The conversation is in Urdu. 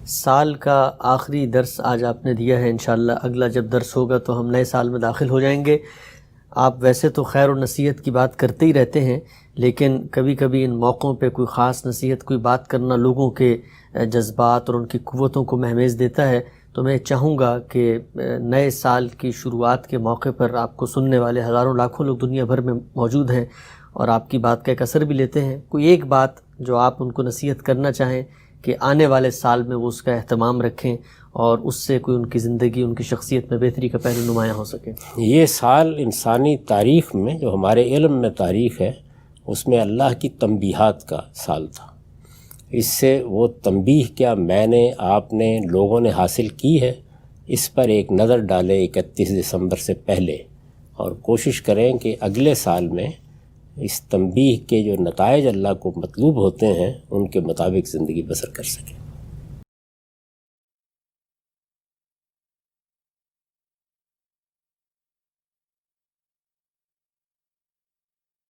سال کا آخری درس آج آپ نے دیا ہے، انشاءاللہ اگلا جب درس ہوگا تو ہم نئے سال میں داخل ہو جائیں گے۔ آپ ویسے تو خیر و نصیحت کی بات کرتے ہی رہتے ہیں، لیکن کبھی کبھی ان موقعوں پہ کوئی خاص نصیحت، کوئی بات کرنا لوگوں کے جذبات اور ان کی قوتوں کو مہمیز دیتا ہے۔ تو میں چاہوں گا کہ نئے سال کی شروعات کے موقع پر آپ کو سننے والے ہزاروں لاکھوں لوگ دنیا بھر میں موجود ہیں اور آپ کی بات کا ایک اثر بھی لیتے ہیں، کوئی ایک بات جو آپ ان کو نصیحت کرنا چاہیں کہ آنے والے سال میں وہ اس کا اہتمام رکھیں اور اس سے کوئی ان کی زندگی، ان کی شخصیت میں بہتری کا پہلو نمایاں ہو سکے۔ یہ سال انسانی تاریخ میں، جو ہمارے علم میں تاریخ ہے، اس میں اللہ کی تنبیہات کا سال تھا۔ اس سے وہ تنبیہ کیا میں نے، آپ نے، لوگوں نے حاصل کی ہے، اس پر ایک نظر ڈالیں 31 دسمبر سے پہلے، اور کوشش کریں کہ اگلے سال میں اس تنبیہ کے جو نتائج اللہ کو مطلوب ہوتے ہیں ان کے مطابق زندگی بسر کر سکیں۔